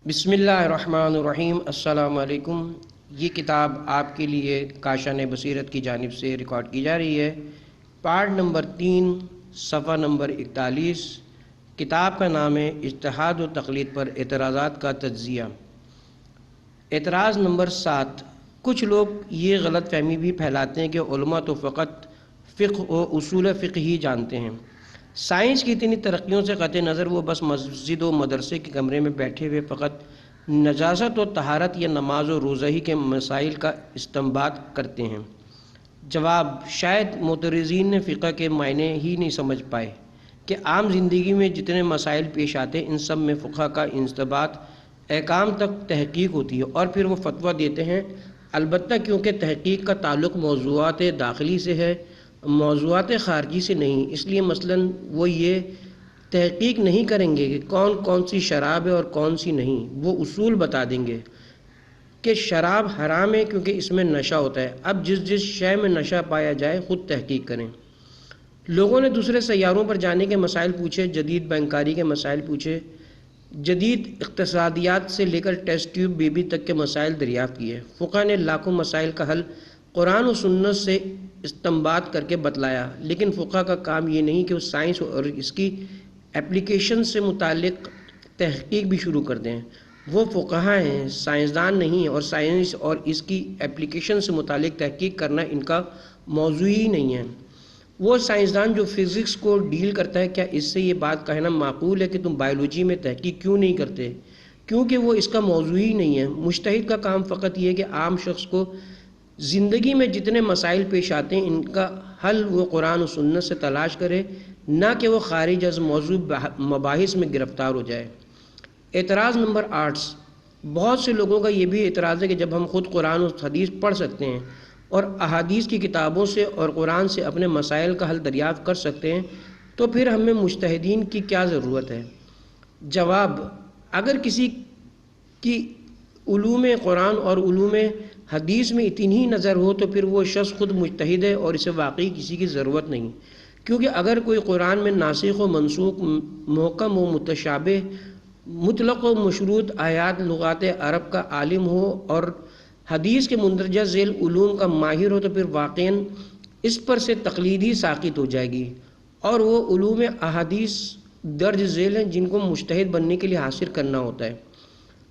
بسم اللہ الرحمن الرحیم۔ السلام علیکم۔ یہ کتاب آپ کے لیے کاشان بصیرت کی جانب سے ریکارڈ کی جا رہی ہے۔ پارٹ نمبر 3، صفحہ نمبر 41۔ کتاب کا نام ہے اجتہاد و تقلید پر اعتراضات کا تجزیہ۔ اعتراض نمبر 7، کچھ لوگ یہ غلط فہمی بھی پھیلاتے ہیں کہ علماء تو فقط فقہ و اصول فقہ ہی جانتے ہیں۔ سائنس کی اتنی ترقیوں سے قطع نظر وہ بس مسجد و مدرسے کے کمرے میں بیٹھے ہوئے فقط نجاست و طہارت یا نماز و روزہ ہی کے مسائل کا استنباط کرتے ہیں۔ جواب، شاید معترضین نے فقہ کے معنی ہی نہیں سمجھ پائے کہ عام زندگی میں جتنے مسائل پیش آتے ہیں ان سب میں فقہ کا استنباط احکام تک تحقیق ہوتی ہے اور پھر وہ فتویٰ دیتے ہیں۔ البتہ کیونکہ تحقیق کا تعلق موضوعات داخلی سے ہے، موضوعات خارجی سے نہیں، اس لیے مثلاً وہ یہ تحقیق نہیں کریں گے کہ کون سی شراب ہے اور کون سی نہیں۔ وہ اصول بتا دیں گے کہ شراب حرام ہے کیونکہ اس میں نشہ ہوتا ہے۔ اب جس شے میں نشہ پایا جائے خود تحقیق کریں۔ لوگوں نے دوسرے سیاروں پر جانے کے مسائل پوچھے، جدید بینکاری کے مسائل پوچھے، جدید اقتصادیات سے لے کر ٹیسٹ ٹیوب بیبی تک کے مسائل دریافت کیے۔ فقہ نے لاکھوں مسائل کا حل قرآن و سنت سے استنباط کر کے بتلایا، لیکن فقہ کا کام یہ نہیں کہ وہ سائنس اور اس کی اپلیکیشن سے متعلق تحقیق بھی شروع کر دیں۔ وہ فقہا ہیں، سائنسدان نہیں ہیں، اور سائنس اور اس کی اپلیکیشن سے متعلق تحقیق کرنا ان کا موضوع ہی نہیں ہے۔ وہ سائنسدان جو فزکس کو ڈیل کرتا ہے، کیا اس سے یہ بات کہنا معقول ہے کہ تم بایولوجی میں تحقیق کیوں نہیں کرتے؟ کیونکہ وہ اس کا موضوع ہی نہیں ہے۔ مجتہد کا کام فقط یہ ہے کہ عام شخص کو زندگی میں جتنے مسائل پیش آتے ہیں ان کا حل وہ قرآن و سنت سے تلاش کرے، نہ کہ وہ خارج از موضوع مباحث میں گرفتار ہو جائے۔ اعتراض نمبر 8، بہت سے لوگوں کا یہ بھی اعتراض ہے کہ جب ہم خود قرآن و حدیث پڑھ سکتے ہیں اور احادیث کی کتابوں سے اور قرآن سے اپنے مسائل کا حل دریافت کر سکتے ہیں تو پھر ہمیں مجتہدین کی کیا ضرورت ہے؟ جواب، اگر کسی کی علوم قرآن اور علوم حدیث میں اتنی ہی نظر ہو تو پھر وہ شخص خود مجتہد ہے اور اسے واقعی کسی کی ضرورت نہیں، کیونکہ اگر کوئی قرآن میں ناسخ و منسوخ، محکم و متشابہ، مطلق و مشروط آیات لغات عرب کا عالم ہو اور حدیث کے مندرجہ ذیل علوم کا ماہر ہو تو پھر واقعاً اس پر سے تقلید ہی ساقط ہو جائے گی، اور وہ علوم احادیث درج ذیل ہیں جن کو مجتہد بننے کے لیے حاصل کرنا ہوتا ہے۔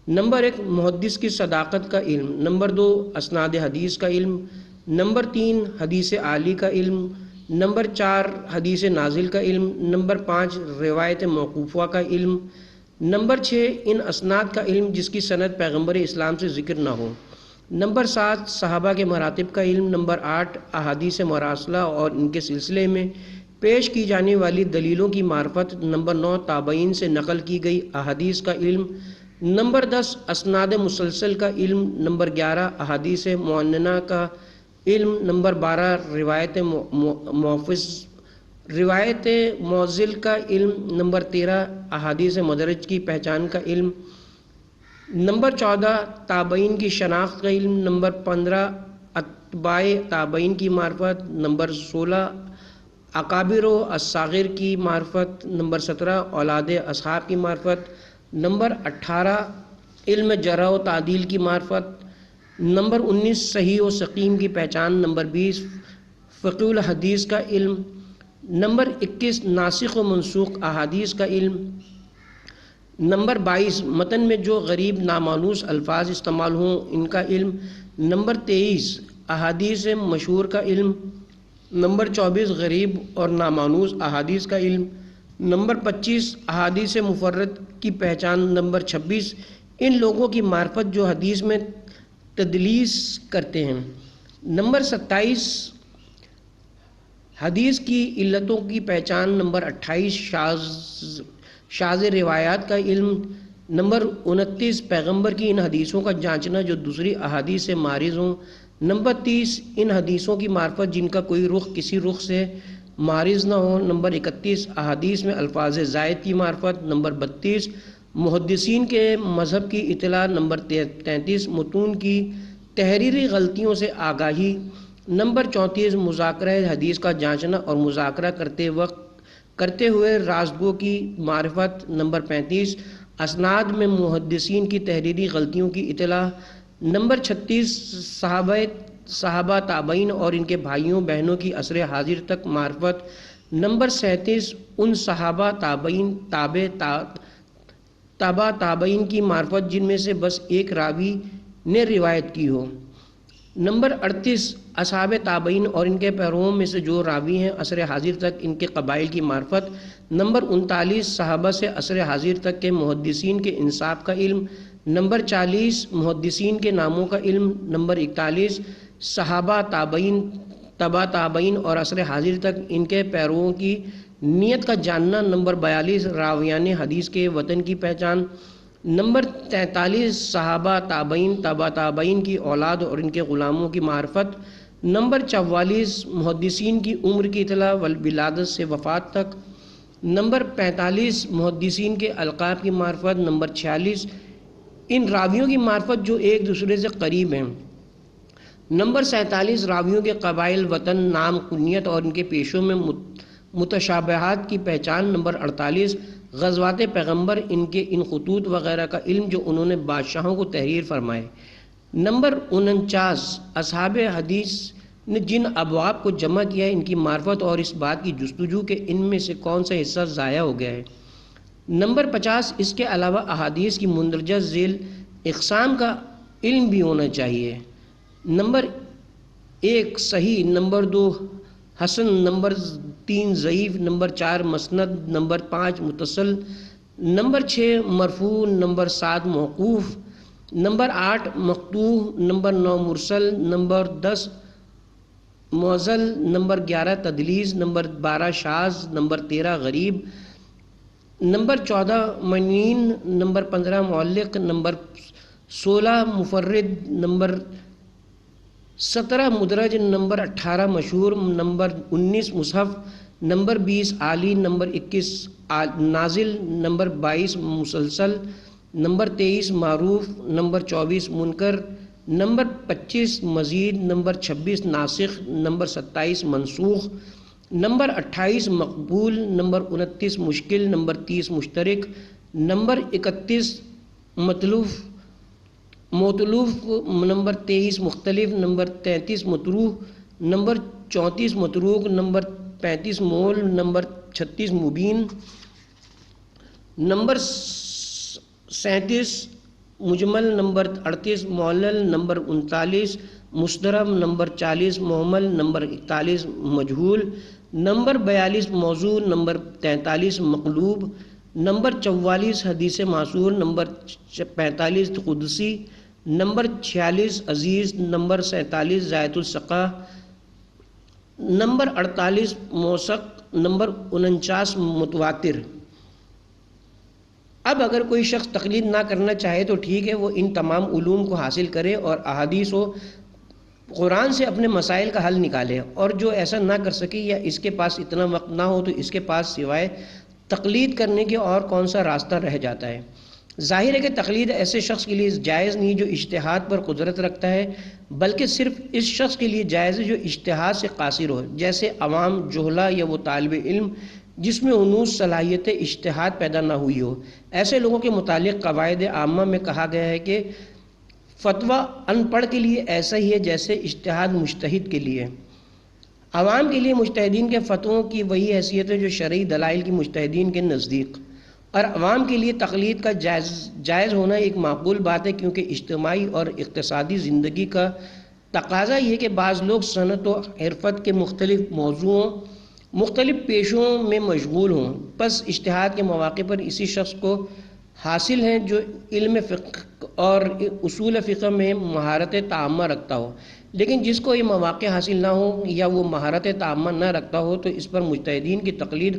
نمبر 1، محدث کی صداقت کا علم۔ نمبر 2، اسناد حدیث کا علم۔ نمبر 3، حدیث عالی کا علم۔ نمبر 4، حدیث نازل کا علم۔ نمبر 5، روایت موقوفہ کا علم۔ نمبر 6، ان اسناد کا علم جس کی سند پیغمبر اسلام سے ذکر نہ ہو۔ نمبر 7، صحابہ کے مراتب کا علم۔ نمبر 8، احادیث مراسلہ اور ان کے سلسلے میں پیش کی جانے والی دلیلوں کی معرفت۔ نمبر 9، تابعین سے نقل کی گئی احادیث کا علم۔ نمبر 10، اسناد مسلسل کا علم۔ نمبر 11، احادیث معننہ کا علم۔ نمبر 12، روایت موزل کا علم۔ نمبر 13، احادیث مدرج کی پہچان کا علم۔ نمبر 14، تابعین کی شناخت کا علم۔ نمبر 15، اتباع تابعین کی معرفت۔ نمبر 16، اکابر و اصاغر کی معرفت۔ نمبر 17، اولاد اصحاب کی معرفت۔ نمبر 18، علم جرح و تعدیل کی معرفت۔ نمبر 19، صحیح و سقیم کی پہچان۔ نمبر 20، فقہ الحدیث کا علم۔ نمبر 21، ناسخ و منسوخ احادیث کا علم۔ نمبر 22، متن میں جو غریب نامانوس الفاظ استعمال ہوں ان کا علم۔ نمبر 23، احادیث مشہور کا علم۔ نمبر 24، غریب اور نامانوس احادیث کا علم۔ نمبر 25، احادیث مفرد کی پہچان۔ نمبر 26، ان لوگوں کی معرفت جو حدیث میں تدلیس کرتے ہیں۔ نمبر 27، حدیث کی علتوں کی پہچان۔ نمبر 28، شاذ روایات کا علم۔ نمبر 29، پیغمبر کی ان حدیثوں کا جانچنا جو دوسری احادیث سے معارض ہوں۔ نمبر 30، ان حدیثوں کی معرفت جن کا کوئی رخ کسی رخ سے معارض نہ ہو۔ نمبر 31، احادیث میں الفاظ زائد کی معرفت۔ نمبر 32، محدثین کے مذہب کی اطلاع۔ نمبر 33، متون کی تحریری غلطیوں سے آگاہی۔ نمبر 34، مذاکرہ حدیث کا جانچنا اور مذاکرہ کرتے ہوئے رازگو کی معرفت۔ نمبر 35، اسناد میں محدثین کی تحریری غلطیوں کی اطلاع۔ نمبر 36 صحابہ تابعین اور ان کے بھائیوں بہنوں کی عصر حاضر تک معرفت۔ نمبر 37 ان صحابہ تابعین تابع تابعین کی معرفت جن میں سے بس ایک راوی نے روایت کی ہو۔ نمبر 38 اصحاب تابعین اور ان کے پیرووں میں سے جو راوی ہیں عصر حاضر تک ان کے قبائل کی معرفت۔ نمبر 39 صحابہ سے عصر حاضر تک کے محدثین کے انساب کا علم۔ نمبر 40 محدثین کے ناموں کا علم۔ نمبر 41 صحابہ تابعین تبع تابعین اور عصر حاضر تک ان کے پیرووں کی نیت کا جاننا۔ نمبر 42 راویان حدیث کے وطن کی پہچان۔ نمبر 43 صحابہ تابعین تبع تابعین کی اولاد اور ان کے غلاموں کی معرفت۔ نمبر 44 محدثین کی عمر کی اطلاع والولادت سے وفات تک۔ نمبر 45 محدثین کے القاب کی معرفت۔ نمبر 46 ان راویوں کی معرفت جو ایک دوسرے سے قریب ہیں۔ نمبر 47 راویوں کے قبائل وطن نام کنیت اور ان کے پیشوں میں متشابہات کی پہچان۔ نمبر 48 غزوات پیغمبر ان خطوط وغیرہ کا علم جو انہوں نے بادشاہوں کو تحریر فرمائے۔ نمبر 49 اصحاب حدیث نے جن ابواب کو جمع کیا ہے ان کی معرفت اور اس بات کی جستجو کہ ان میں سے کون سا حصہ ضائع ہو گیا ہے۔ نمبر 50 اس کے علاوہ احادیث کی مندرجہ ذیل اقسام کا علم بھی ہونا چاہیے۔ نمبر 1 صحیح، نمبر 2 حسن، نمبر 3 ضعیف، نمبر 4 مسند، نمبر 5 متصل، نمبر 6 مرفوع، نمبر 7 موقوف، نمبر 8 مقطوع، نمبر 9 مرسل، نمبر 10 معضل، نمبر 11 تدلیس، نمبر 12 شاذ، نمبر 13 غریب، نمبر 14 منین، نمبر 15 معلق، نمبر 16 مفرد، نمبر 17 مدرج، نمبر 18 مشہور، نمبر 19 مصحف، نمبر 20 عالی، نمبر 21 نازل، نمبر 22 مسلسل، نمبر 23 معروف، نمبر 24 منکر، نمبر 25 مزید، نمبر 26 ناسخ، نمبر 27 منسوخ، نمبر 28 مقبول، نمبر 29 مشکل، نمبر 30 مشترک، نمبر 31 موتلوف، نمبر 23 مختلف، نمبر 33 مطروح، نمبر 34 متروک، نمبر 35 مول، نمبر 36 مبین، نمبر 37 مجمل، نمبر 38 معلل، نمبر 39 مسترب، نمبر 40 محمل، نمبر 41 مجہول، نمبر 42 موضوع، نمبر 43 مقلوب، نمبر 44 حدیث معصور، نمبر 45 قدسی، نمبر 46 عزیز، نمبر 47 زائد الثقہ، نمبر 48 موثق، نمبر 49 متواتر۔ اب اگر کوئی شخص تقلید نہ کرنا چاہے تو ٹھیک ہے، وہ ان تمام علوم کو حاصل کرے اور احادیث و قرآن سے اپنے مسائل کا حل نکالے، اور جو ایسا نہ کر سکے یا اس کے پاس اتنا وقت نہ ہو تو اس کے پاس سوائے تقلید کرنے کے اور کون سا راستہ رہ جاتا ہے؟ ظاہر ہے کہ تقلید ایسے شخص کے لیے جائز نہیں جو اجتہاد پر قدرت رکھتا ہے، بلکہ صرف اس شخص کے لیے جائز ہے جو اجتہاد سے قاصر ہو، جیسے عوام، جہلہ یا وہ طالب علم جس میں ہنوز صلاحیت اجتہاد پیدا نہ ہوئی ہو۔ ایسے لوگوں کے متعلق قواعد عامہ میں کہا گیا ہے کہ فتویٰ ان پڑھ کے لیے ایسا ہی ہے جیسے اجتہاد مجتہد کے لیے۔ عوام کے لیے مجتہدین کے فتووں کی وہی حیثیت ہے جو شرعی دلائل کی مجتہدین کے نزدیک، اور عوام کے لیے تقلید کا جائز ہونا ایک معقول بات ہے، کیونکہ اجتماعی اور اقتصادی زندگی کا تقاضا یہ کہ بعض لوگ صنعت و حرفت کے مختلف موضوعوں، مختلف پیشوں میں مشغول ہوں، پس اجتہاد کے مواقع پر اسی شخص کو حاصل ہیں جو علم فقہ اور اصول فقہ میں مہارت تعامہ رکھتا ہو، لیکن جس کو یہ مواقع حاصل نہ ہو یا وہ مہارت تعامہ نہ رکھتا ہو تو اس پر مجتہدین کی تقلید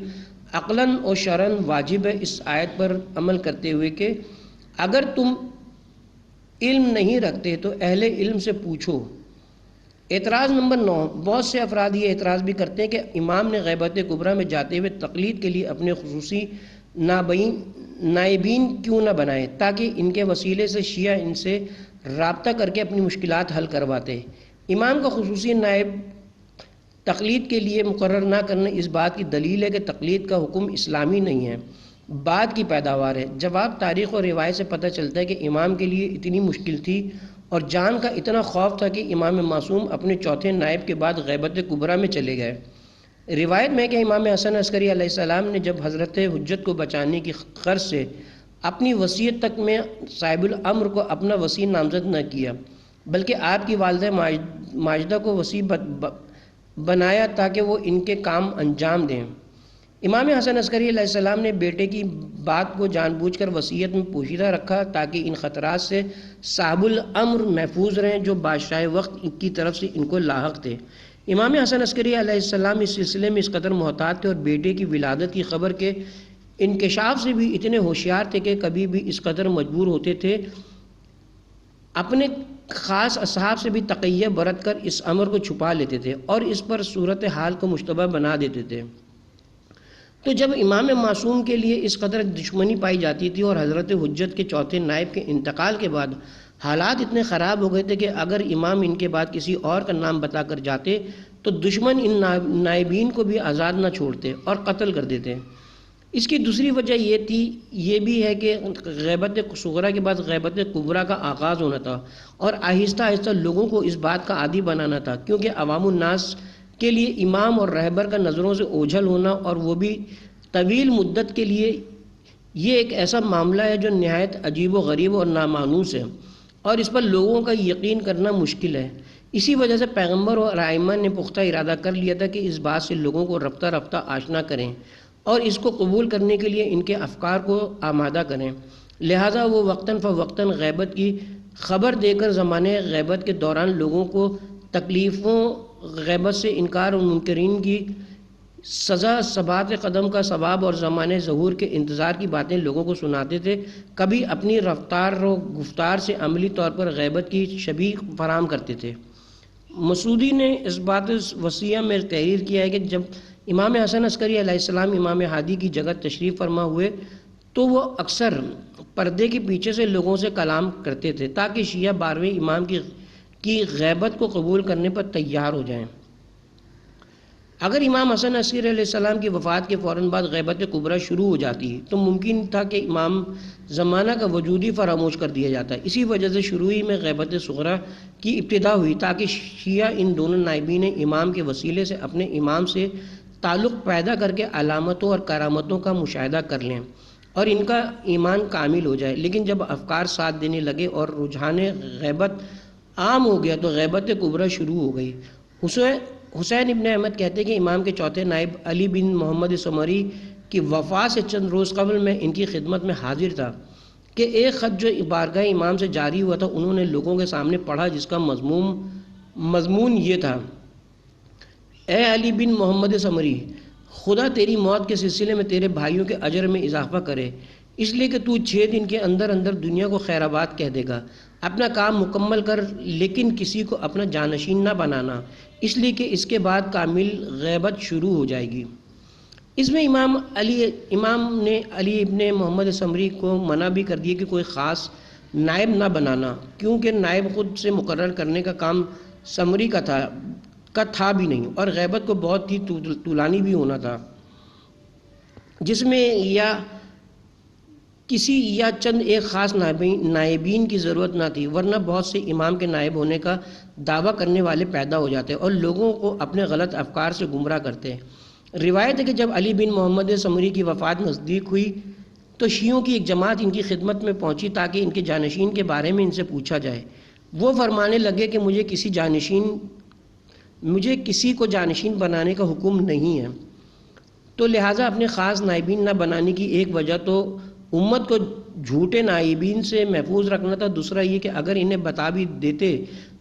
عقلاً و شرعاً واجب ہے، اس آیت پر عمل کرتے ہوئے کہ اگر تم علم نہیں رکھتے تو اہل علم سے پوچھو۔ اعتراض نمبر 9، بہت سے افراد یہ اعتراض بھی کرتے ہیں کہ امام نے غیبت کبریٰ میں جاتے ہوئے تقلید کے لیے اپنے خصوصی نائبین کیوں نہ بنائے تاکہ ان کے وسیلے سے شیعہ ان سے رابطہ کر کے اپنی مشکلات حل کرواتے۔ امام کا خصوصی نائب تقلید کے لیے مقرر نہ کرنا اس بات کی دلیل ہے کہ تقلید کا حکم اسلامی نہیں ہے، بعد کی پیداوار ہے۔ جواب تاریخ اور روایت سے پتہ چلتا ہے کہ امام کے لیے اتنی مشکل تھی اور جان کا اتنا خوف تھا کہ امام معصوم اپنے چوتھے نائب کے بعد غیبت کبریٰ میں چلے گئے۔ روایت میں کہ امام حسن عسکری علیہ السلام نے جب حضرت حجت کو بچانے کی غرض سے اپنی وصیت تک میں صاحب الامر کو اپنا وصی نامزد نہ کیا، بلکہ آپ کی والدہ ماجدہ کو وصی بنایا تاکہ وہ ان کے کام انجام دیں۔ امام حسن عسکری علیہ السلام نے بیٹے کی بات کو جان بوجھ کر وصیت میں پوشیدہ رکھا تاکہ ان خطرات سے صاحب الامر محفوظ رہیں جو بادشاہ وقت کی طرف سے ان کو لاحق تھے۔ امام حسن عسکری علیہ السلام اس سلسلے میں اس قدر محتاط تھے اور بیٹے کی ولادت کی خبر کے انکشاف سے بھی اتنے ہوشیار تھے کہ کبھی بھی اس قدر مجبور ہوتے تھے اپنے خاص اصحاب سے بھی تقیہ برت کر اس امر کو چھپا لیتے تھے اور اس پر صورتحال کو مشتبہ بنا دیتے تھے۔ تو جب امام معصوم کے لیے اس قدر دشمنی پائی جاتی تھی اور حضرت حجت کے چوتھے نائب کے انتقال کے بعد حالات اتنے خراب ہو گئے تھے کہ اگر امام ان کے بعد کسی اور کا نام بتا کر جاتے تو دشمن ان نائبین کو بھی آزاد نہ چھوڑتے اور قتل کر دیتے۔ اس کی دوسری وجہ یہ بھی ہے کہ غیبت صغریٰ کے بعد غیبت کبریٰ کا آغاز ہونا تھا اور آہستہ آہستہ لوگوں کو اس بات کا عادی بنانا تھا، کیونکہ عوام الناس کے لیے امام اور رہبر کا نظروں سے اوجھل ہونا اور وہ بھی طویل مدت کے لیے یہ ایک ایسا معاملہ ہے جو نہایت عجیب و غریب اور نامانوس ہے اور اس پر لوگوں کا یقین کرنا مشکل ہے۔ اسی وجہ سے پیغمبر اور ائمہ نے پختہ ارادہ کر لیا تھا کہ اس بات سے لوگوں کو رفتہ رفتہ آشنا کریں اور اس کو قبول کرنے کے لیے ان کے افکار کو آمادہ کریں، لہٰذا وہ وقتاً فوقتاً غیبت کی خبر دے کر زمانے غیبت کے دوران لوگوں کو تکلیفوں، غیبت سے انکار اور منکرین کی سزا، ثبات قدم کا ثواب اور زمانے ظہور کے انتظار کی باتیں لوگوں کو سناتے تھے۔ کبھی اپنی رفتار و گفتار سے عملی طور پر غیبت کی شبیہ فراہم کرتے تھے۔ مسعودی نے اس بات وصیہ میں تحریر کیا ہے کہ جب امام حسن عسکری علیہ السلام امام ہادی کی جگہ تشریف فرما ہوئے تو وہ اکثر پردے کے پیچھے سے لوگوں سے کلام کرتے تھے تاکہ شیعہ 12ویں امام کی غیبت کو قبول کرنے پر تیار ہو جائیں۔ اگر امام حسن عسکری علیہ السلام کی وفات کے فوراً بعد غیبت کبریٰ شروع ہو جاتی تو ممکن تھا کہ امام زمانہ کا وجود ہی فراموش کر دیا جاتا۔ اسی وجہ سے شروع ہی میں غیبت صغریٰ کی ابتدا ہوئی تاکہ شیعہ ان دونوں نائبین امام کے وسیلے سے اپنے امام سے تعلق پیدا کر کے علامتوں اور کرامتوں کا مشاہدہ کر لیں اور ان کا ایمان کامل ہو جائے۔ لیکن جب افکار ساتھ دینے لگے اور رجحان غیبت عام ہو گیا تو غیبت کبریٰ شروع ہو گئی۔ حسین ابن احمد کہتے ہیں کہ امام کے چوتھے نائب علی بن محمد سمری کی وفات سے چند روز قبل میں ان کی خدمت میں حاضر تھا کہ ایک خط جو بارگاہ امام سے جاری ہوا تھا انہوں نے لوگوں کے سامنے پڑھا، جس کا مضمون یہ تھا: اے علی بن محمد سمری، خدا تیری موت کے سلسلے میں تیرے بھائیوں کے اجر میں اضافہ کرے، اس لیے کہ تو 6 دن کے اندر اندر دنیا کو خیر آباد کہہ دے گا۔ اپنا کام مکمل کر، لیکن کسی کو اپنا جانشین نہ بنانا، اس لیے کہ اس کے بعد کامل غیبت شروع ہو جائے گی۔ اس میں امام نے علی ابن محمد سمری کو منع بھی کر دیا کہ کوئی خاص نائب نہ بنانا، کیونکہ نائب خود سے مقرر کرنے کا کام سمری کا تھا بھی نہیں اور غیبت کو بہت ہی طولانی بھی ہونا تھا، جس میں یا کسی یا چند ایک خاص نائبین کی ضرورت نہ تھی، ورنہ بہت سے امام کے نائب ہونے کا دعویٰ کرنے والے پیدا ہو جاتے اور لوگوں کو اپنے غلط افکار سے گمراہ کرتے۔ روایت ہے کہ جب علی بن محمد سمری کی وفات نزدیک ہوئی تو شیعوں کی ایک جماعت ان کی خدمت میں پہنچی تاکہ ان کے جانشین کے بارے میں ان سے پوچھا جائے۔ وہ فرمانے لگے کہ مجھے کسی کو جانشین بنانے کا حکم نہیں ہے، تو لہٰذا اپنے خاص نائبین نہ بنانے کی ایک وجہ تو امت کو جھوٹے نائبین سے محفوظ رکھنا تھا، دوسرا یہ کہ اگر انہیں بتا بھی دیتے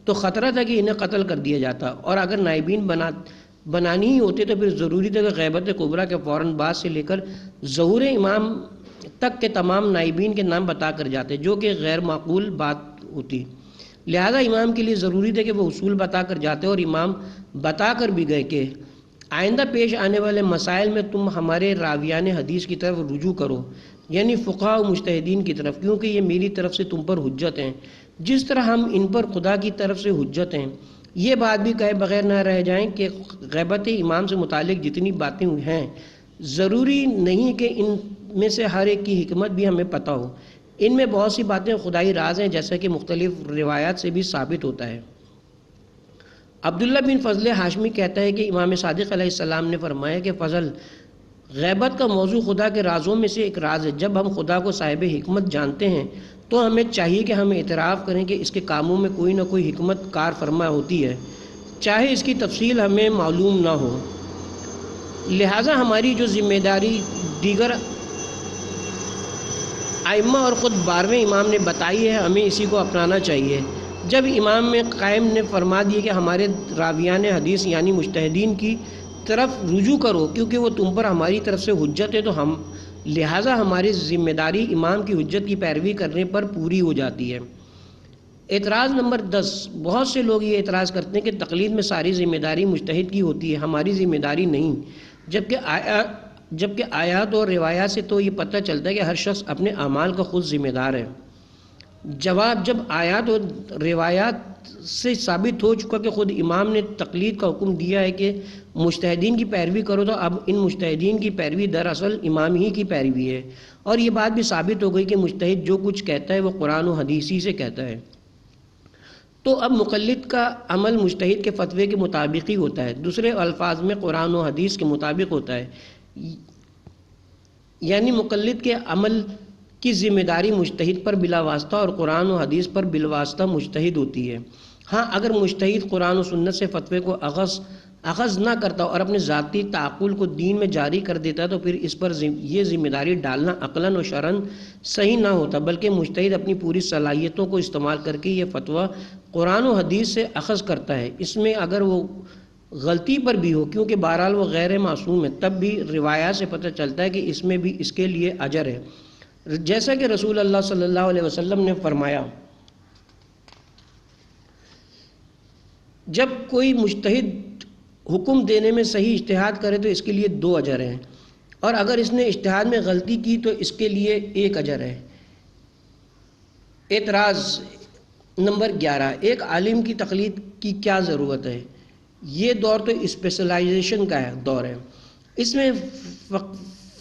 تو خطرہ تھا کہ انہیں قتل کر دیا جاتا، اور اگر نائبین بنانی ہی ہوتے تو پھر ضروری تھا کہ غیبت کبریٰ کے فوراً بعد سے لے کر ظہور امام تک کے تمام نائبین کے نام بتا کر جاتے، جو کہ غیر معقول بات ہوتی۔ لہذا امام کے لیے ضروری تھا کہ وہ اصول بتا کر جاتے، اور امام بتا کر بھی گئے کہ آئندہ پیش آنے والے مسائل میں تم ہمارے راویان حدیث کی طرف رجوع کرو، یعنی فقہاء و مجتہدین کی طرف، کیونکہ یہ میری طرف سے تم پر حجت ہیں جس طرح ہم ان پر خدا کی طرف سے حجت ہیں۔ یہ بات بھی کہے بغیر نہ رہ جائیں کہ غیبت امام سے متعلق جتنی باتیں ہیں ضروری نہیں کہ ان میں سے ہر ایک کی حکمت بھی ہمیں پتہ ہو۔ ان میں بہت سی باتیں خدائی راز ہیں، جیسا کہ مختلف روایات سے بھی ثابت ہوتا ہے۔ عبداللہ بن فضل ہاشمی کہتا ہے کہ امام صادق علیہ السلام نے فرمایا کہ فضل، غیبت کا موضوع خدا کے رازوں میں سے ایک راز ہے۔ جب ہم خدا کو صاحب حکمت جانتے ہیں تو ہمیں چاہیے کہ ہم اعتراف کریں کہ اس کے کاموں میں کوئی نہ کوئی حکمت کار فرما ہوتی ہے، چاہے اس کی تفصیل ہمیں معلوم نہ ہو۔ لہٰذا ہماری جو ذمہ داری دیگر ائمہ اور خود 12ویں امام نے بتائی ہے، ہمیں اسی کو اپنانا چاہیے۔ جب امام قائم نے فرما دیا کہ ہمارے راویان حدیث یعنی مجتہدین کی طرف رجوع کرو کیونکہ وہ تم پر ہماری طرف سے حجت ہے، تو لہٰذا ہماری ذمہ داری امام کی حجت کی پیروی کرنے پر پوری ہو جاتی ہے۔ اعتراض نمبر 10، بہت سے لوگ یہ اعتراض کرتے ہیں کہ تقلید میں ساری ذمہ داری مجتہد کی ہوتی ہے، ہماری ذمہ داری نہیں، جبکہ آیات اور روایات سے تو یہ پتہ چلتا ہے کہ ہر شخص اپنے اعمال کا خود ذمہ دار ہے۔ جواب، جب آیات اور روایات سے ثابت ہو چکا کہ خود امام نے تقلید کا حکم دیا ہے کہ مجتہدین کی پیروی کرو، تو اب ان مجتہدین کی پیروی دراصل امام ہی کی پیروی ہے، اور یہ بات بھی ثابت ہو گئی کہ مجتہد جو کچھ کہتا ہے وہ قرآن و حدیث ہی سے کہتا ہے۔ تو اب مقلد کا عمل مجتہد کے فتوے کے مطابق ہی ہوتا ہے، دوسرے الفاظ میں قرآن و حدیث کے مطابق ہوتا ہے، یعنی مقلد کے عمل کی ذمہ داری مجتہد پر بلا واسطہ اور قرآن و حدیث پر بالواسطہ مجتہد ہوتی ہے۔ ہاں، اگر مجتہد قرآن و سنت سے فتوے کو اخذ نہ کرتا اور اپنے ذاتی تعقل کو دین میں جاری کر دیتا تو پھر اس پر یہ ذمہ داری ڈالنا عقلاً و شرعاً صحیح نہ ہوتا، بلکہ مجتہد اپنی پوری صلاحیتوں کو استعمال کر کے یہ فتویٰ قرآن و حدیث سے اخذ کرتا ہے، اس میں اگر وہ غلطی پر بھی ہو، کیونکہ بہرحال وہ غیر معصوم ہے، تب بھی روایات سے پتہ چلتا ہے کہ اس میں بھی اس کے لیے اجر ہے، جیسا کہ رسول اللہ صلی اللہ علیہ وسلم نے فرمایا، جب کوئی مجتہد حکم دینے میں صحیح اجتہاد کرے تو اس کے لیے 2 اجر ہیں، اور اگر اس نے اجتہاد میں غلطی کی تو اس کے لیے 1 اجر ہے۔ اعتراض نمبر 11، ایک عالم کی تقلید کی کیا ضرورت ہے؟ یہ دور تو اسپیشلائزیشن کا دور ہے، اس میں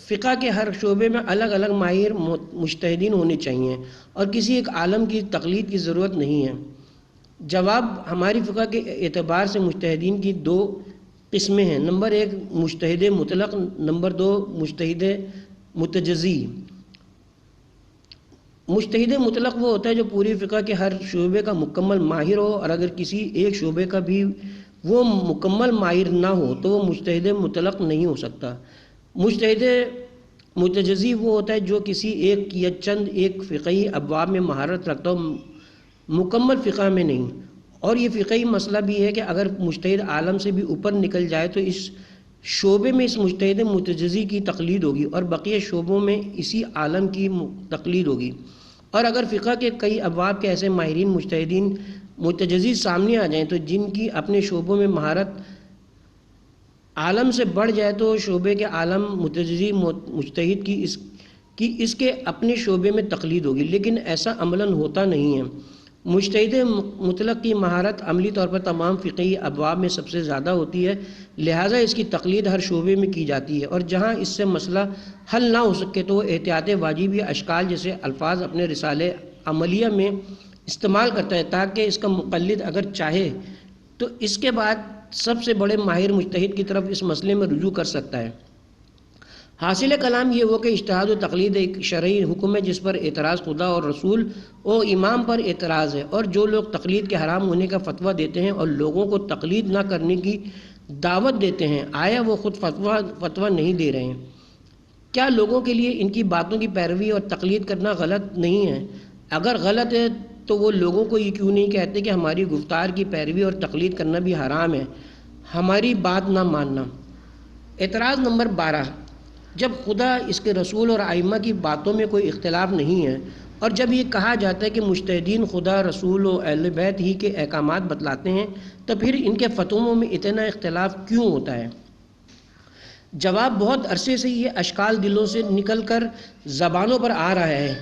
فقہ کے ہر شعبے میں الگ الگ ماہر مجتہدین ہونے چاہیے اور کسی ایک عالم کی تقلید کی ضرورت نہیں ہے۔ جواب، ہماری فقہ کے اعتبار سے مجتہدین کی 2 قسمیں ہیں، نمبر 1 مجتہد مطلق، نمبر 2 مجتہد متجزی۔ مجتہد مطلق وہ ہوتا ہے جو پوری فقہ کے ہر شعبے کا مکمل ماہر ہو، اور اگر کسی ایک شعبے کا بھی وہ مکمل ماہر نہ ہو تو وہ مجتہد مطلق نہیں ہو سکتا۔ مجتہد متجزی وہ ہوتا ہے جو کسی ایک یا چند ایک فقہی ابواب میں مہارت رکھتا ہو، مکمل فقہ میں نہیں، اور یہ فقہی مسئلہ بھی ہے کہ اگر مجتہد عالم سے بھی اوپر نکل جائے تو اس شعبے میں اس مجتہد متجزی کی تقلید ہوگی اور بقیہ شعبوں میں اسی عالم کی تقلید ہوگی۔ اور اگر فقہ کے کئی ابواب کے ایسے ماہرین مجتہدین متجزی سامنے آ جائیں تو جن کی اپنے شعبوں میں مہارت عالم سے بڑھ جائے تو شعبے کے عالم متجزی مجتہد کی اس کے اپنے شعبے میں تقلید ہوگی، لیکن ایسا عملاً ہوتا نہیں ہے۔ مجتہد مطلق کی مہارت عملی طور پر تمام فقہی ابواب میں سب سے زیادہ ہوتی ہے، لہٰذا اس کی تقلید ہر شعبے میں کی جاتی ہے، اور جہاں اس سے مسئلہ حل نہ ہو سکے تو وہ احتیاط واجبی اشکال جیسے الفاظ اپنے رسالے عملیہ میں استعمال کرتا ہے، تاکہ اس کا مقلد اگر چاہے تو اس کے بعد سب سے بڑے ماہر مجتہد کی طرف اس مسئلے میں رجوع کر سکتا ہے۔ حاصل کلام یہ ہوا کہ اجتہاد و تقلید ایک شرعی حکم ہے جس پر اعتراض خدا اور رسول و امام پر اعتراض ہے، اور جو لوگ تقلید کے حرام ہونے کا فتویٰ دیتے ہیں اور لوگوں کو تقلید نہ کرنے کی دعوت دیتے ہیں، آیا وہ خود فتویٰ نہیں دے رہے ہیں؟ کیا لوگوں کے لیے ان کی باتوں کی پیروی اور تقلید کرنا غلط نہیں ہے؟ اگر غلط ہے تو وہ لوگوں کو یہ کیوں نہیں کہتے کہ ہماری گفتار کی پیروی اور تقلید کرنا بھی حرام ہے، ہماری بات نہ ماننا؟ اعتراض نمبر 12، جب خدا، اس کے رسول اور ائمہ کی باتوں میں کوئی اختلاف نہیں ہے، اور جب یہ کہا جاتا ہے کہ مجتہدین خدا، رسول و اہل بیت ہی کے احکامات بتلاتے ہیں، تو پھر ان کے فتووں میں اتنا اختلاف کیوں ہوتا ہے؟ جواب، بہت عرصے سے یہ اشکال دلوں سے نکل کر زبانوں پر آ رہا ہے،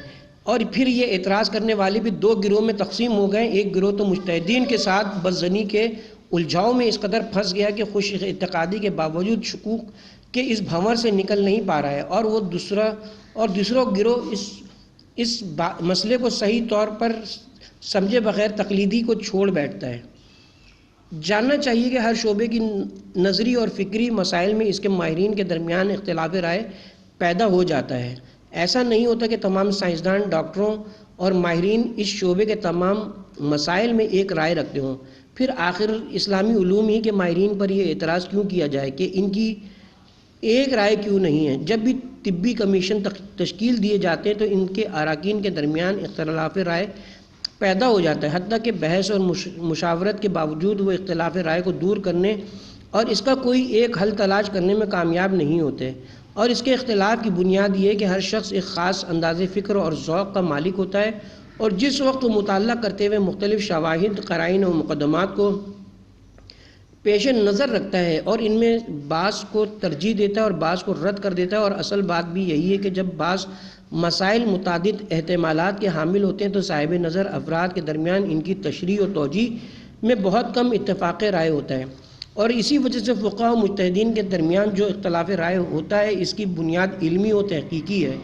اور پھر یہ اعتراض کرنے والے بھی 2 گروہ میں تقسیم ہو گئے۔ ایک گروہ تو مجتہدین کے ساتھ بدظنی کے الجھاؤ میں اس قدر پھنس گیا کہ خوش اعتقادی کے باوجود شکوک کہ اس بھنور سے نکل نہیں پا رہا ہے، اور وہ دوسروں گروہ اس مسئلے کو صحیح طور پر سمجھے بغیر تقلیدی کو چھوڑ بیٹھتا ہے۔ جاننا چاہیے کہ ہر شعبے کی نظری اور فکری مسائل میں اس کے ماہرین کے درمیان اختلاف رائے پیدا ہو جاتا ہے۔ ایسا نہیں ہوتا کہ تمام سائنسدان، ڈاکٹروں اور ماہرین اس شعبے کے تمام مسائل میں ایک رائے رکھتے ہوں۔ پھر آخر اسلامی علوم ہی کے ماہرین پر یہ اعتراض کیوں کیا جائے کہ ان کی ایک رائے کیوں نہیں ہے؟ جب بھی طبی کمیشن تشکیل دیے جاتے ہیں تو ان کے اراکین کے درمیان اختلاف رائے پیدا ہو جاتا ہے، حتیٰ کہ بحث اور مشاورت کے باوجود وہ اختلاف رائے کو دور کرنے اور اس کا کوئی ایک حل تلاش کرنے میں کامیاب نہیں ہوتے۔ اور اس کے اختلاف کی بنیاد یہ ہے کہ ہر شخص ایک خاص انداز فکر اور ذوق کا مالک ہوتا ہے، اور جس وقت وہ مطالعہ کرتے ہوئے مختلف شواہد، قرائن و مقدمات کو پیش نظر رکھتا ہے اور ان میں بعض کو ترجیح دیتا ہے اور بعض کو رد کر دیتا ہے، اور اصل بات بھی یہی ہے کہ جب بعض مسائل متعدد احتمالات کے حامل ہوتے ہیں تو صاحب نظر افراد کے درمیان ان کی تشریح و توجیہ میں بہت کم اتفاق رائے ہوتا ہے، اور اسی وجہ سے فقہاء و مجتہدین کے درمیان جو اختلاف رائے ہوتا ہے اس کی بنیاد علمی و تحقیقی ہے۔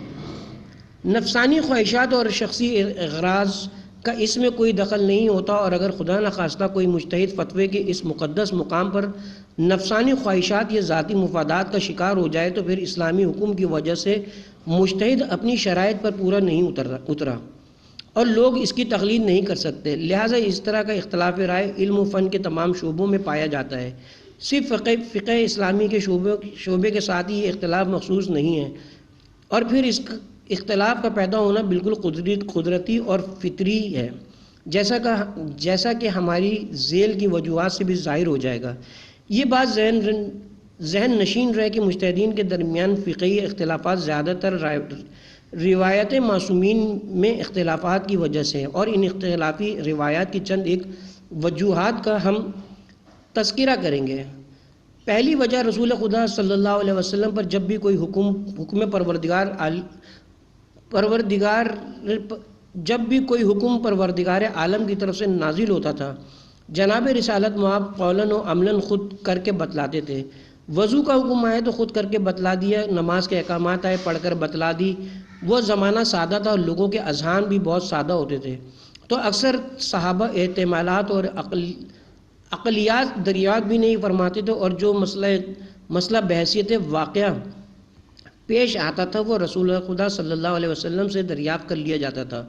نفسانی خواہشات اور شخصی اغراض کا اس میں کوئی دخل نہیں ہوتا، اور اگر خدا نخواستہ کوئی مجتہد فتوے کے اس مقدس مقام پر نفسانی خواہشات یا ذاتی مفادات کا شکار ہو جائے تو پھر اسلامی حکم کی وجہ سے مجتہد اپنی شرائط پر پورا نہیں اترا اور لوگ اس کی تقلید نہیں کر سکتے۔ لہٰذا اس طرح کا اختلاف رائے علم و فن کے تمام شعبوں میں پایا جاتا ہے، صرف فقہ اسلامی کے شعبے کے ساتھ ہی یہ اختلاف مخصوص نہیں ہے، اور پھر اس اختلاف کا پیدا ہونا بالکل قدرتی اور فطری ہے، جیسا کہ ہماری ذیل کی وجوہات سے بھی ظاہر ہو جائے گا۔ یہ بات ذہن نشین رہے کہ مجتہدین کے درمیان فقہی اختلافات زیادہ تر روایت معصومین میں اختلافات کی وجہ سے ہیں، اور ان اختلافی روایات کی چند ایک وجوہات کا ہم تذکرہ کریں گے۔ پہلی وجہ رسول خدا صلی اللہ علیہ وسلم پر جب بھی کوئی حکم پروردگار عالم کی طرف سے نازل ہوتا تھا، جناب رسالت مآب قولاً و عملاً خود کر کے بتلاتے تھے۔ وضو کا حکم آئے تو خود کر کے بتلا دیا، نماز کے احکامات آئے پڑھ کر بتلا دی۔ وہ زمانہ سادہ تھا اور لوگوں کے اذہان بھی بہت سادہ ہوتے تھے، تو اکثر صحابہ احتمالات اور عقلیات دریافت بھی نہیں فرماتے تھے، اور جو مسئلہ بحیثیت واقعہ پیش آتا تھا وہ رسول خدا صلی اللہ علیہ وسلم سے دریافت کر لیا جاتا تھا،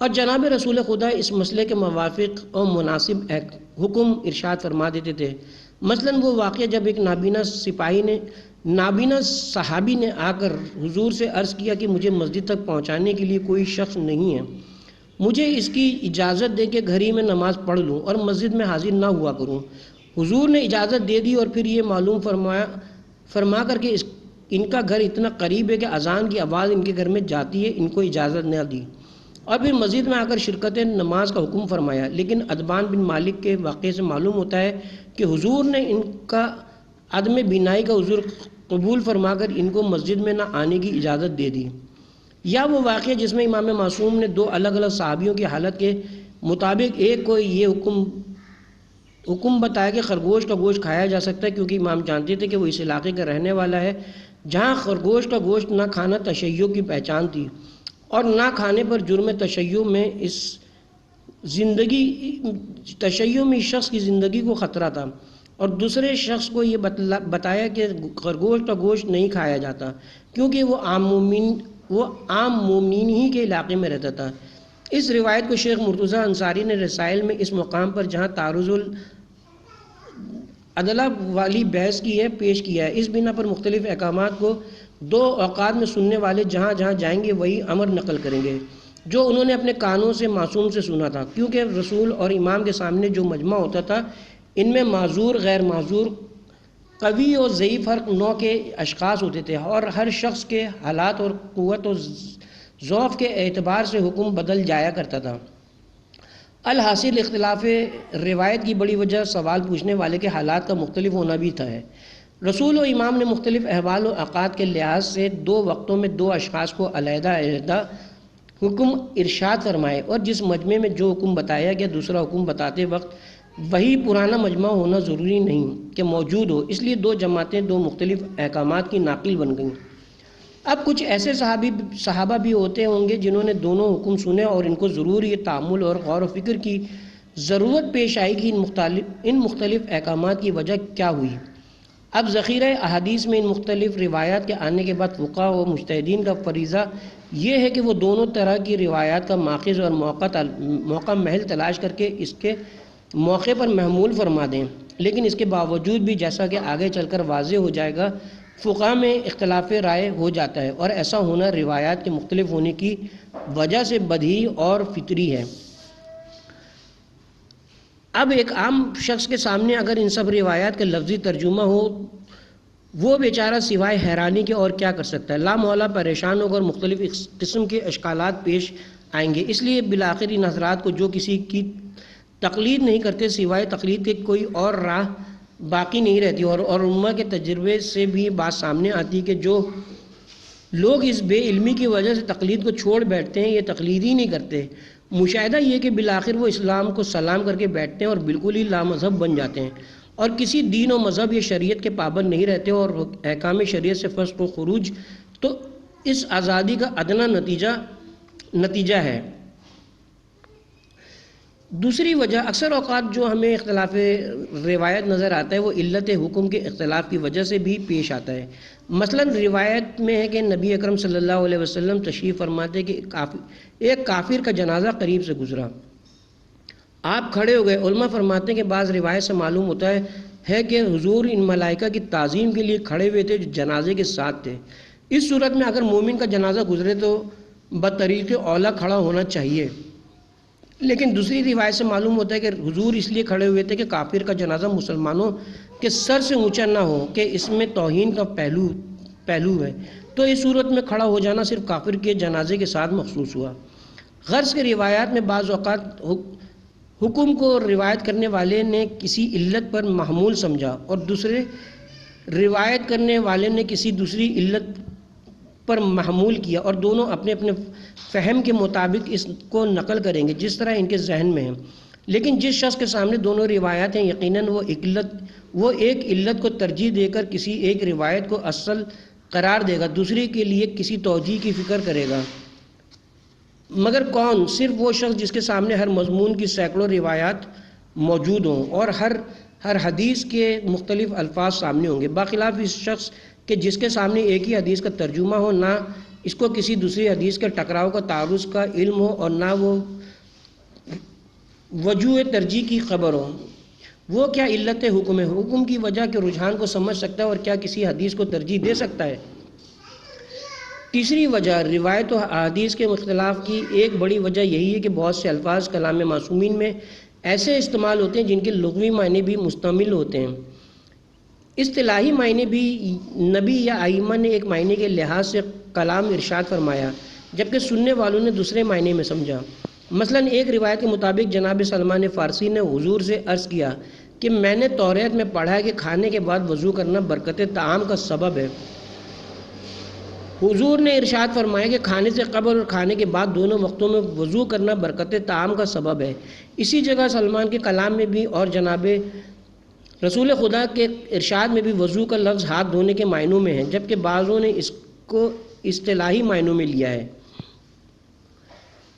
اور جناب رسول خدا اس مسئلے کے موافق اور مناسب حکم ارشاد فرما دیتے تھے۔ مثلاً وہ واقعہ جب ایک نابینا صحابی نے آ کر حضور سے عرض کیا کہ مجھے مسجد تک پہنچانے کے لیے کوئی شخص نہیں ہے، مجھے اس کی اجازت دے کہ گھر ہی میں نماز پڑھ لوں اور مسجد میں حاضر نہ ہوا کروں۔ حضور نے اجازت دے دی، اور پھر یہ معلوم فرما کر کہ ان کا گھر اتنا قریب ہے کہ اذان کی آواز ان کے گھر میں جاتی ہے، ان کو اجازت نہ دی، اور پھر مسجد میں آ کر شرکت نماز کا حکم فرمایا۔ لیکن ادبان بن مالک کے واقعے سے معلوم ہوتا ہے کہ حضور نے ان کا عدم بینائی کا عذر قبول فرما کر ان کو مسجد میں نہ آنے کی اجازت دے دی۔ یا وہ واقعہ جس میں امام معصوم نے دو الگ الگ صحابیوں کی حالت کے مطابق ایک کو یہ حکم بتایا کہ خرگوش کا گوشت کھایا جا سکتا ہے، کیونکہ امام جانتے تھے کہ وہ اس علاقے کا رہنے والا ہے جہاں خرگوش کا گوشت نہ کھانا تشیع کی پہچان تھی، اور نہ کھانے پر جرم تشیع میں شخص کی زندگی کو خطرہ تھا، اور دوسرے شخص کو یہ بتایا کہ خرگوش کا گوشت نہیں کھایا جاتا کیونکہ وہ عام مومنین ہی کے علاقے میں رہتا تھا۔ اس روایت کو شیخ مرتضی انصاری نے رسائل میں اس مقام پر جہاں تعارض العدلہ والی بحث کی ہے پیش کیا ہے۔ اس بنا پر مختلف احکامات کو دو اوقات میں سننے والے جہاں جہاں جائیں گے وہی امر نقل کریں گے جو انہوں نے اپنے کانوں سے معصوم سے سنا تھا، کیونکہ رسول اور امام کے سامنے جو مجمع ہوتا تھا ان میں معذور، غیر معذور، قوی اور ضعیف ہر نوع کے اشخاص ہوتے تھے، اور ہر شخص کے حالات اور قوت و ضعف کے اعتبار سے حکم بدل جایا کرتا تھا۔ الحاصل اختلاف روایت کی بڑی وجہ سوال پوچھنے والے کے حالات کا مختلف ہونا بھی تھا ہے۔ رسول و امام نے مختلف احوال و اوقات کے لحاظ سے دو وقتوں میں دو اشخاص کو علیحدہ علیحدہ حکم ارشاد فرمائے، اور جس مجمع میں جو حکم بتایا گیا دوسرا حکم بتاتے وقت وہی پرانا مجمع ہونا ضروری نہیں کہ موجود ہو، اس لیے دو جماعتیں دو مختلف احکامات کی ناقل بن گئیں۔ اب کچھ ایسے صحابہ بھی ہوتے ہوں گے جنہوں نے دونوں حکم سنے اور ان کو ضرور یہ تأمل اور غور و فکر کی ضرورت پیش آئی کہ ان مختلف احکامات کی وجہ کیا ہوئی۔ اب ذخیرہ احادیث میں ان مختلف روایات کے آنے کے بعد فقہاء و مجتہدین کا فریضہ یہ ہے کہ وہ دونوں طرح کی روایات کا ماخذ اور موقع محل تلاش کر کے اس کے موقع پر محمول فرما دیں، لیکن اس کے باوجود بھی جیسا کہ آگے چل کر واضح ہو جائے گا، فقہاء میں اختلاف رائے ہو جاتا ہے، اور ایسا ہونا روایات کے مختلف ہونے کی وجہ سے بدیہی اور فطری ہے۔ اب ایک عام شخص کے سامنے اگر ان سب روایات کا لفظی ترجمہ ہو، وہ بیچارہ سوائے حیرانی کے اور کیا کر سکتا ہے؟ لا محالہ پریشان ہوگا اور مختلف قسم کے اشکالات پیش آئیں گے۔ اس لیے بالآخر ان حضرات کو جو کسی کی تقلید نہیں کرتے، سوائے تقلید کے کوئی اور راہ باقی نہیں رہتی، اور امہ کے تجربے سے بھی بات سامنے آتی کہ جو لوگ اس بے علمی کی وجہ سے تقلید کو چھوڑ بیٹھتے ہیں، یہ تقلید ہی نہیں کرتے۔ مشاہدہ یہ کہ بالآخر وہ اسلام کو سلام کر کے بیٹھتے ہیں اور بالکل ہی لامذہب بن جاتے ہیں، اور کسی دین و مذہب یا شریعت کے پابند نہیں رہتے اور احکام شریعت سے فسق و خروج تو اس آزادی کا ادنا نتیجہ ہے۔ دوسری وجہ اکثر اوقات جو ہمیں اختلاف روایت نظر آتا ہے وہ علت حکم کے اختلاف کی وجہ سے بھی پیش آتا ہے۔ مثلا روایت میں ہے کہ نبی اکرم صلی اللہ علیہ وسلم تشریف فرماتے کہ ایک کافر کا جنازہ قریب سے گزرا، آپ کھڑے ہو گئے۔ علماء فرماتے ہیں کہ بعض روایت سے معلوم ہوتا ہے کہ حضور ان ملائکہ کی تعظیم کے لیے کھڑے ہوئے تھے جو جنازے کے ساتھ تھے۔ اس صورت میں اگر مومن کا جنازہ گزرے تو بطریق اولیٰ کھڑا ہونا چاہیے، لیکن دوسری روایت سے معلوم ہوتا ہے کہ حضور اس لیے کھڑے ہوئے تھے کہ کافر کا جنازہ مسلمانوں کے سر سے اونچا نہ ہو کہ اس میں توہین کا پہلو ہے، تو اس صورت میں کھڑا ہو جانا صرف کافر کے جنازے کے ساتھ مخصوص ہوا۔ غرض کے روایات میں بعض اوقات حکم کو روایت کرنے والے نے کسی علت پر محمول سمجھا اور دوسرے روایت کرنے والے نے کسی دوسری علت پر محمول کیا، اور دونوں اپنے اپنے فہم کے مطابق اس کو نقل کریں گے جس طرح ان کے ذہن میں ہے۔ لیکن جس شخص کے سامنے دونوں روایات ہیں، یقیناً وہ ایک علت کو ترجیح دے کر کسی ایک روایت کو اصل قرار دے گا، دوسری کے لیے کسی توجیہ کی فکر کرے گا۔ مگر کون؟ صرف وہ شخص جس کے سامنے ہر مضمون کی سینکڑوں روایات موجود ہوں اور ہر حدیث کے مختلف الفاظ سامنے ہوں گے، بخلاف اس شخص کہ جس کے سامنے ایک ہی حدیث کا ترجمہ ہو، نہ اس کو کسی دوسری حدیث کے ٹکراؤ کا تعارض کا علم ہو اور نہ وہ وجوہ ترجیح کی خبر ہو۔ وہ کیا علت حکم ہے؟ حکم کی وجہ کے رجحان کو سمجھ سکتا ہے اور کیا کسی حدیث کو ترجیح دے سکتا ہے؟ تیسری وجہ روایت و احادیث کے اختلاف کی ایک بڑی وجہ یہی ہے کہ بہت سے الفاظ کلام معصومین میں ایسے استعمال ہوتے ہیں جن کے لغوی معنی بھی مستعمل ہوتے ہیں۔ اصطلاحی معنی بھی نبی یا ائمہ نے ایک معنی کے لحاظ سے کلام ارشاد فرمایا، جبکہ سننے والوں نے دوسرے معنی میں سمجھا۔ مثلا ایک روایت کے مطابق جناب سلمان فارسی نے حضور سے عرض کیا کہ میں نے توریت میں پڑھا ہے کہ کھانے کے بعد وضو کرنا برکت طعام کا سبب ہے۔ حضور نے ارشاد فرمایا کہ کھانے سے قبل اور کھانے کے بعد دونوں وقتوں میں وضو کرنا برکت طعام کا سبب ہے۔ اسی جگہ سلمان کے کلام میں بھی اور جناب رسول خدا کے ارشاد میں بھی وضو کا لفظ ہاتھ دھونے کے معنوں میں ہے، جبکہ بعضوں نے اس کو اصطلاحی معنوں میں لیا ہے۔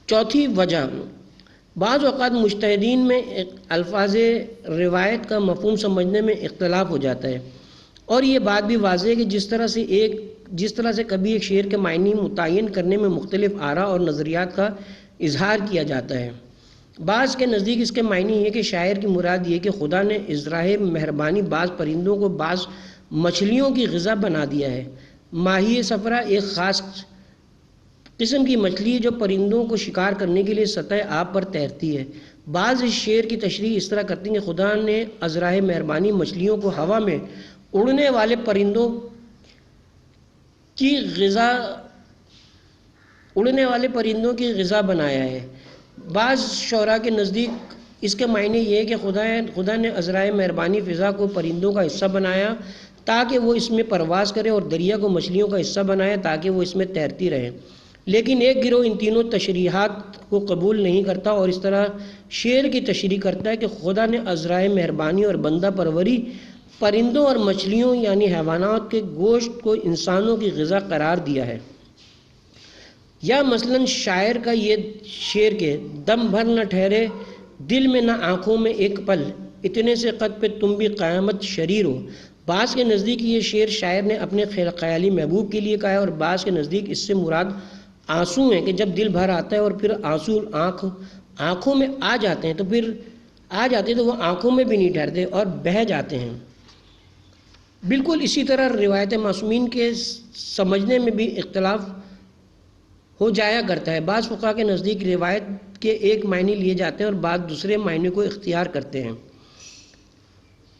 چوتھی وجہ، بعض اوقات مجتہدین میں الفاظ روایت کا مفہوم سمجھنے میں اختلاف ہو جاتا ہے، اور یہ بات بھی واضح ہے کہ جس طرح سے کبھی ایک شعر کے معنی متعین کرنے میں مختلف آراء اور نظریات کا اظہار کیا جاتا ہے۔ بعض کے نزدیک اس کے معنی یہ کہ شاعر کی مراد یہ کہ خدا نے ازراء مہربانی بعض پرندوں کو بعض مچھلیوں کی غذا بنا دیا ہے۔ ماہی صفرا ایک خاص قسم کی مچھلی ہے جو پرندوں کو شکار کرنے کے لیے سطح آب پر تیرتی ہے۔ بعض اس شعر کی تشریح اس طرح کرتے ہیں کہ خدا نے ازراء مہربانی مچھلیوں کو ہوا میں اڑنے والے پرندوں کی غذا بنایا ہے۔ بعض شعراء کے نزدیک اس کے معنی یہ ہے کہ خدا نے ازراء مہربانی فضا کو پرندوں کا حصہ بنایا تاکہ وہ اس میں پرواز کرے، اور دریا کو مچھلیوں کا حصہ بنایا تاکہ وہ اس میں تیرتی رہے۔ لیکن ایک گروہ ان تینوں تشریحات کو قبول نہیں کرتا اور اس طرح شعر کی تشریح کرتا ہے کہ خدا نے عذرائے مہربانی اور بندہ پروری پرندوں اور مچھلیوں یعنی حیوانات کے گوشت کو انسانوں کی غذا قرار دیا ہے۔ یا مثلا شاعر کا یہ شعر کہ دم بھر نہ ٹھہرے دل میں نہ آنکھوں میں ایک پل، اتنے سے قد پہ تم بھی قیامت شریر ہو۔ بعض کے نزدیک یہ شعر شاعر نے اپنے خیالی محبوب کے لیے کہا ہے، اور بعض کے نزدیک اس سے مراد آنسو ہیں کہ جب دل بھر آتا ہے اور پھر آنسو آنکھوں میں آ جاتے ہیں تو وہ آنکھوں میں بھی نہیں ٹھہرتے اور بہہ جاتے ہیں۔ بالکل اسی طرح روایت معصومین کے سمجھنے میں بھی اختلاف ہو جایا کرتا ہے۔ بعض فقہا کے نزدیک روایت کے ایک معنی لیے جاتے ہیں اور بعض دوسرے معنی کو اختیار کرتے ہیں،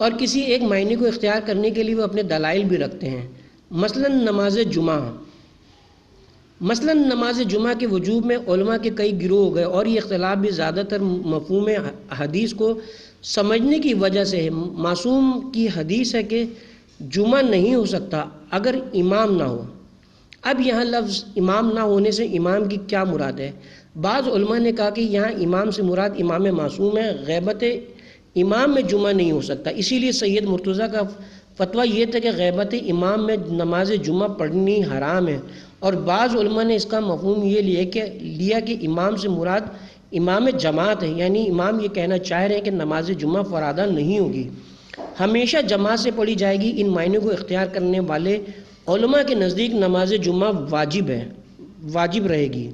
اور کسی ایک معنی کو اختیار کرنے کے لیے وہ اپنے دلائل بھی رکھتے ہیں۔ مثلا نماز جمعہ کے وجوب میں علماء کے کئی گروہ ہو گئے، اور یہ اختلاف بھی زیادہ تر مفہوم حدیث کو سمجھنے کی وجہ سے ہے۔ معصوم کی حدیث ہے کہ جمعہ نہیں ہو سکتا اگر امام نہ ہو۔ اب یہاں لفظ امام نہ ہونے سے امام کی کیا مراد ہے؟ بعض علماء نے کہا کہ یہاں امام سے مراد امام معصوم ہے، غیبت امام میں جمعہ نہیں ہو سکتا۔ اسی لیے سید مرتضیٰ کا فتویٰ یہ تھا کہ غیبت امام میں نماز جمعہ پڑھنی حرام ہے، اور بعض علماء نے اس کا مفہوم یہ لیا کہ امام سے مراد امام جماعت ہے، یعنی امام یہ کہنا چاہ رہے ہیں کہ نماز جمعہ فرادہ نہیں ہوگی، ہمیشہ جماعت سے پڑھی جائے گی۔ ان معنی کو اختیار کرنے والے علماء کے نزدیک نماز جمعہ واجب رہے گی۔